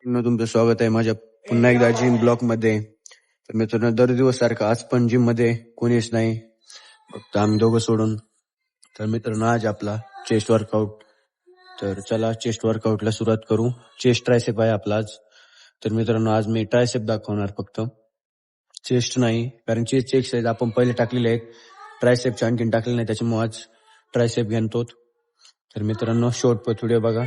तुमचं स्वागत आहे माझ्या पुन्हा एकदा जिम ब्लॉक मध्ये. तर मित्रांनो, दर दिवस सारखं आज पण जिम मध्ये कोणीच नाही, फक्त आम्ही दोघं सोडून. तर मित्रांनो, आज आपला चेस्ट वर्कआउट. तर चला चेस्ट वर्कआउटला सुरुवात करू. चेस्ट ट्रायसेप आहे आपला आज. तर मित्रांनो, आज मी ट्रायसेप दाखवणार फक्त, चेस्ट नाही, कारण चेस्टची एक्सरसाइज आपण पहिले टाकलेले आहेत, ट्रायसेपच्या आणखीन टाकले नाही, त्याच्यामुळे आज ट्रायसेप घेतो. तर मित्रांनो, शॉर्ट व्हिडिओ बघा.